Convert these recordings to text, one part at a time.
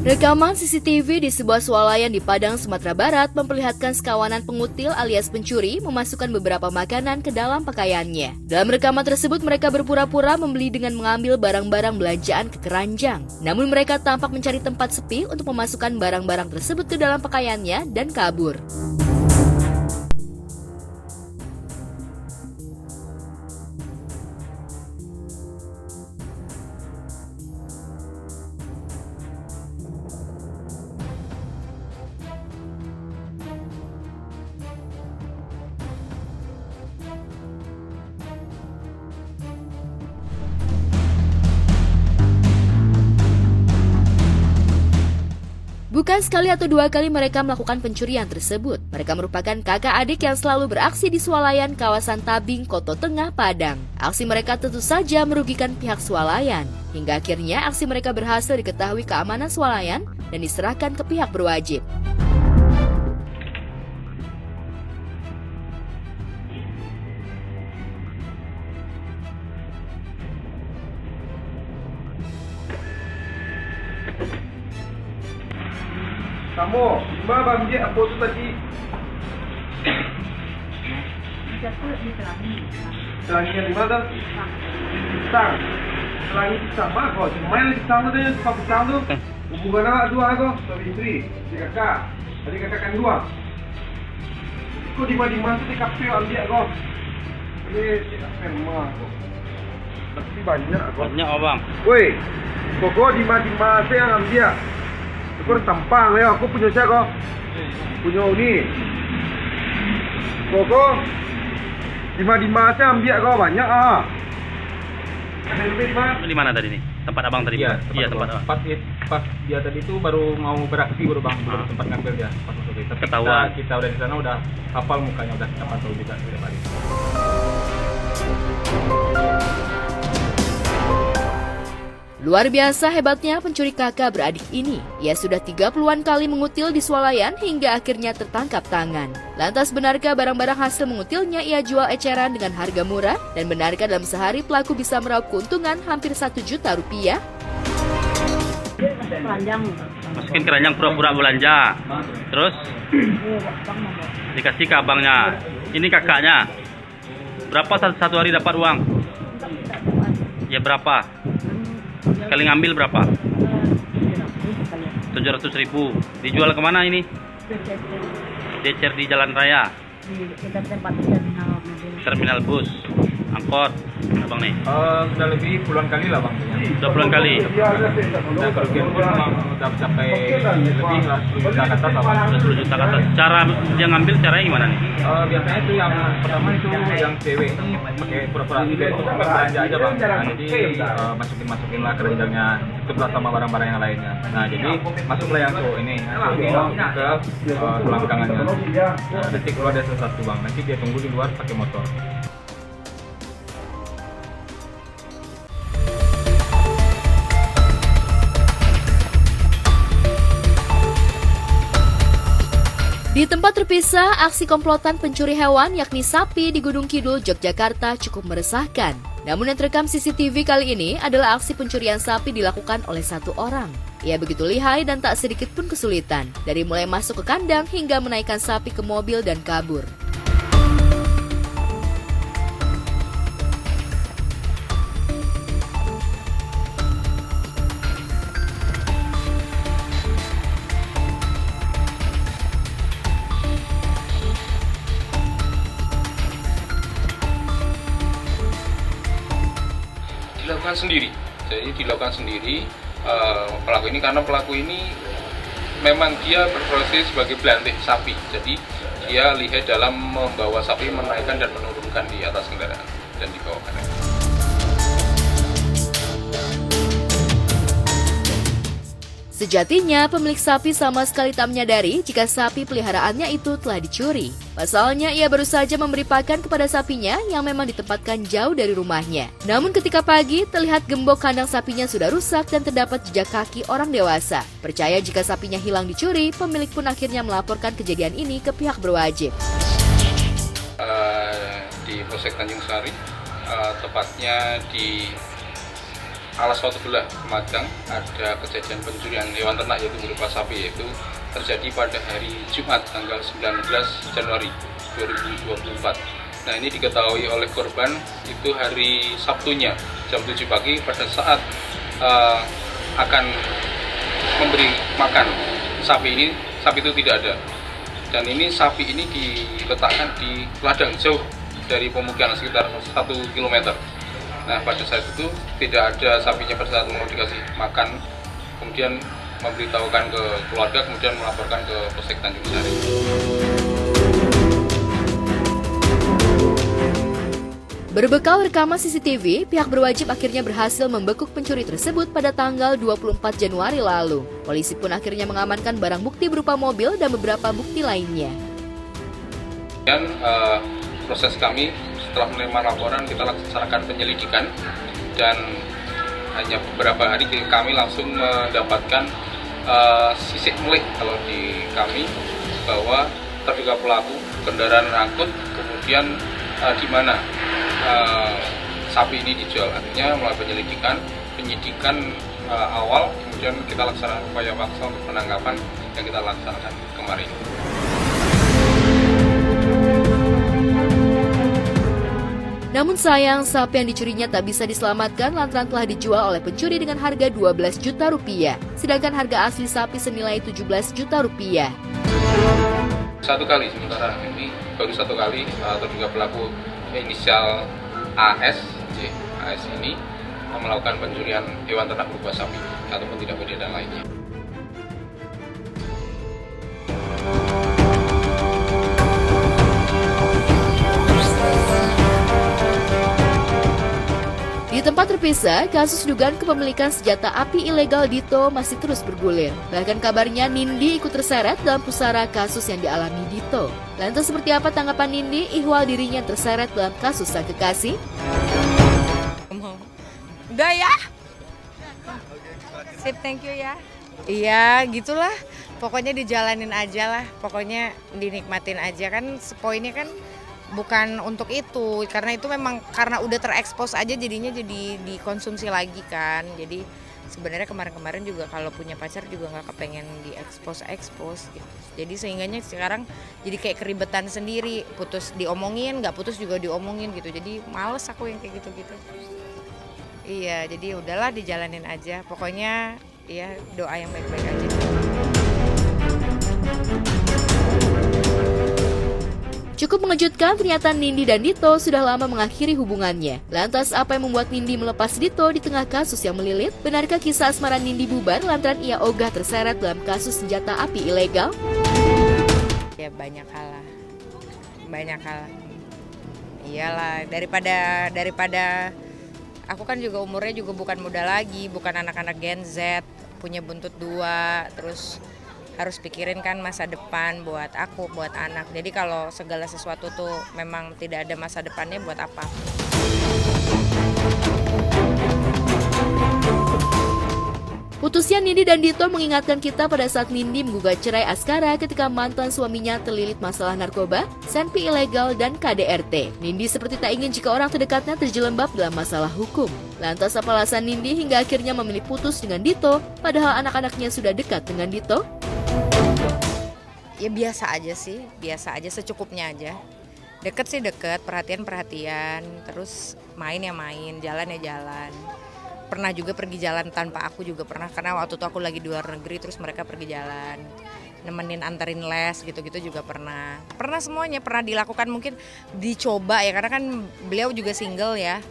Rekaman CCTV di sebuah swalayan di Padang, Sumatera Barat memperlihatkan sekawanan pengutil alias pencuri memasukkan beberapa makanan ke dalam pakaiannya. Dalam rekaman tersebut mereka berpura-pura membeli dengan mengambil barang-barang belanjaan ke keranjang. Namun mereka tampak mencari tempat sepi untuk memasukkan barang-barang tersebut ke dalam pakaiannya dan kabur. Bukan sekali atau dua kali mereka melakukan pencurian tersebut. Mereka merupakan kakak adik yang selalu beraksi di swalayan kawasan Tabing, Koto Tengah, Padang. Aksi mereka tentu saja merugikan pihak swalayan. Hingga akhirnya aksi mereka berhasil diketahui keamanan swalayan dan diserahkan ke pihak berwajib. Kamu, gimana Bang Jek, apa tu tadi? Selanginya di mana? Pisang. Selangi pisang, mana kau? Main pisang tu tadi, suka pisang tu. Hubungan anak dua aku, suami isteri, si kakak. Tadi kakak kan dua. Kau di mana tu di kafe ambil kau. Ini tidak firma kau. Tapi banyak kau. Banyak abang. Woi, kau di mana saya yang ambil? Aku tampang ya, aku punya siapa kau? Punya ini. Koko, di mana saya ambil kau banyak ah. Ada lebih di mana? Di mana tadi nih? Tempat abang tadi? Iya, tempat abang. Pas dia tadi itu baru mau beraksi baru bang, belum sempat ngambil dia pas masuk kita. Tapi Ketahuan. kita udah di sana udah hafal mukanya, udah kita pantau juga setiap hari. Luar biasa hebatnya pencuri kakak beradik ini. Ia sudah 30-an kali mengutil di swalayan hingga akhirnya tertangkap tangan. Lantas benarkah barang-barang hasil mengutilnya ia jual eceran dengan harga murah? Dan benarkah dalam sehari pelaku bisa meraup keuntungan hampir 1 juta rupiah? Masukin keranjang pura-pura belanja. Terus dikasih ke abangnya. Ini kakaknya. Berapa satu hari dapat uang? Ya berapa? Sekali ngambil berapa? 700.000. Dijual kemana ini? Decer di jalan raya. Terminal bus, angkot, abang nih. Sudah lebih puluhan kali lah bang. Udah puluhan kali. Nah kerugian pun memang udah mencapai lebih lah 10 juta ke atas abang. 10 juta ke atas. Cara dia ngambil caranya gimana nih? Biasanya itu yang pertama itu yang cewek ini pakai pura-pura dia itu kan belanja aja bang. Nah, jadi masukin lah keranjangnya, tutuplah sama barang-barang yang lainnya. Nah jadi masuklah yang tuh ini ke selangkangannya. Nah, nanti keluar ada satu bang. Nanti dia tunggu di luar pakai motor. Di tempat terpisah, aksi komplotan pencuri hewan yakni sapi di Gunung Kidul, Yogyakarta cukup meresahkan. Namun yang terekam CCTV kali ini adalah aksi pencurian sapi dilakukan oleh satu orang. Ia begitu lihai dan tak sedikit pun kesulitan, dari mulai masuk ke kandang hingga menaikkan sapi ke mobil dan kabur. Dilakukan sendiri, jadi dilakukan sendiri pelaku ini, karena pelaku ini memang dia berprofesi sebagai belantik sapi, jadi dia lihai dalam membawa sapi, menaikkan dan menurunkan di atas kendaraan dan dibawa ke kanan. Sejatinya, pemilik sapi sama sekali tak menyadari jika sapi peliharaannya itu telah dicuri. Pasalnya, ia baru saja memberi pakan kepada sapinya yang memang ditempatkan jauh dari rumahnya. Namun ketika pagi, terlihat gembok kandang sapinya sudah rusak dan terdapat jejak kaki orang dewasa. Percaya jika sapinya hilang dicuri, pemilik pun akhirnya melaporkan kejadian ini ke pihak berwajib. Di Polsek Tanjung Sari, tepatnya di alas suatu belah Magang ada kejadian pencurian hewan ternak yaitu berupa sapi, yaitu terjadi pada hari Jumat tanggal 19 Januari 2024. Nah, ini diketahui oleh korban itu hari Sabtunya jam 7 pagi pada saat akan memberi makan sapi itu tidak ada. Dan ini sapi ini diletakkan di ladang jauh dari pemukiman sekitar 1 km. Nah, pada saat itu tidak ada sapinya pada saat mau dikasih makan, kemudian memberitahukan ke keluarga, kemudian melaporkan ke Polsek Tanjung Sari. Berbekal rekaman CCTV, pihak berwajib akhirnya berhasil membekuk pencuri tersebut pada tanggal 24 Januari lalu. Polisi pun akhirnya mengamankan barang bukti berupa mobil dan beberapa bukti lainnya. Dan proses kami setelah menerima laporan, kita laksanakan penyelidikan, dan hanya beberapa hari kami langsung mendapatkan sisik melik kalau di kami bahwa terduga pelaku kendaraan angkut, kemudian di mana sapi ini dijual. Artinya melalui penyidikan awal, kemudian kita laksanakan upaya paksa untuk penangkapan yang kita laksanakan kemarin. Namun sayang, sapi yang dicurinya tak bisa diselamatkan lantaran telah dijual oleh pencuri dengan harga 12 juta rupiah, sedangkan harga asli sapi senilai 17 juta rupiah. Satu kali, sementara ini baru satu kali terduga pelaku inisial AS ini melakukan pencurian hewan ternak berupa sapi ataupun tidak pidana lainnya. Di tempat terpisah, kasus dugaan kepemilikan senjata api ilegal Dito masih terus bergulir. Bahkan kabarnya Nindi ikut terseret dalam pusara kasus yang dialami Dito. Lantas seperti apa tanggapan Nindi ihwal dirinya terseret dalam kasus sang kekasih? Udah ya? Sip, thank you ya. Iya, gitulah. Pokoknya dijalanin aja lah. Pokoknya dinikmatin aja kan. Poinnya kan bukan untuk itu, karena itu memang karena udah terekspos aja jadinya jadi dikonsumsi lagi kan. Jadi sebenarnya kemarin-kemarin juga kalau punya pacar juga nggak kepengen diekspos gitu. Jadi sehingganya sekarang jadi kayak keribetan sendiri, putus diomongin, nggak putus juga diomongin gitu. Jadi males aku yang kayak gitu-gitu. Iya, jadi udahlah dijalanin aja. Pokoknya ya doa yang baik-baik aja. Cukup mengejutkan, ternyata Nindi dan Dito sudah lama mengakhiri hubungannya. Lantas apa yang membuat Nindi melepas Dito di tengah kasus yang melilit? Benarkah kisah asmara Nindi bubar lantaran ia ogah terseret dalam kasus senjata api ilegal? Ya banyak hal. Iyalah, daripada aku kan juga umurnya juga bukan muda lagi, bukan anak-anak Gen Z, punya buntut 2, terus harus pikirin kan masa depan buat aku, buat anak. Jadi kalau segala sesuatu tuh memang tidak ada masa depannya, buat apa? Putusnya Nindi dan Dito mengingatkan kita pada saat Nindi menggugat cerai Askara ketika mantan suaminya terlilit masalah narkoba, senpi ilegal, dan KDRT. Nindi seperti tak ingin jika orang terdekatnya terjelembab dalam masalah hukum. Lantas apa alasan Nindi hingga akhirnya memilih putus dengan Dito, padahal anak-anaknya sudah dekat dengan Dito? Ya biasa aja, secukupnya aja. Deket sih deket, perhatian, terus main ya main, jalan ya jalan. Pernah juga pergi jalan tanpa aku juga pernah, karena waktu itu aku lagi di luar negeri, terus mereka pergi jalan. Nemenin anterin les gitu-gitu juga pernah. Pernah semuanya, pernah dilakukan, mungkin dicoba ya, karena kan beliau juga single ya.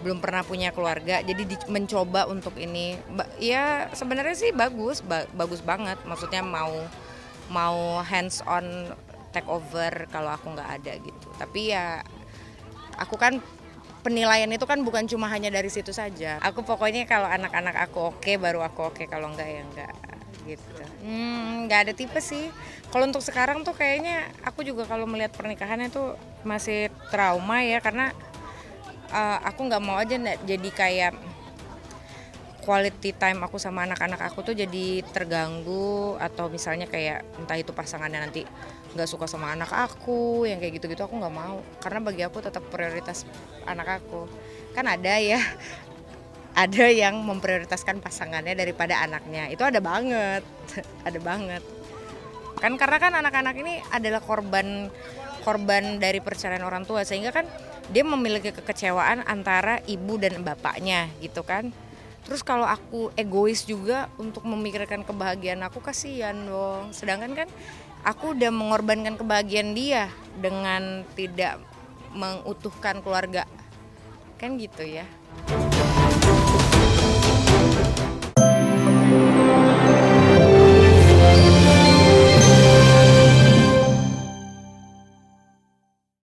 Belum pernah punya keluarga, jadi mencoba untuk ini. Ya sebenarnya sih bagus banget, maksudnya mau hands on take over kalau aku nggak ada gitu. Tapi ya aku kan penilaian itu kan bukan cuma hanya dari situ saja. Aku pokoknya kalau anak-anak aku oke, baru aku oke, kalau enggak ya enggak gitu. Nggak ada tipe sih. Kalau untuk sekarang tuh kayaknya aku juga kalau melihat pernikahannya tuh masih trauma ya, karena aku nggak mau aja jadi kayak quality time aku sama anak-anak aku tuh jadi terganggu, atau misalnya kayak entah itu pasangannya nanti nggak suka sama anak aku, yang kayak gitu-gitu aku nggak mau, karena bagi aku tetap prioritas anak aku. Kan ada ya ada yang memprioritaskan pasangannya daripada anaknya. Itu ada banget. Ada banget. Kan karena kan anak-anak ini adalah korban dari perceraian orang tua, sehingga kan dia memiliki kekecewaan antara ibu dan bapaknya gitu kan. Terus kalau aku egois juga untuk memikirkan kebahagiaan aku, kasihan dong. Sedangkan kan aku udah mengorbankan kebahagiaan dia dengan tidak mengutuhkan keluarga. Kan gitu ya.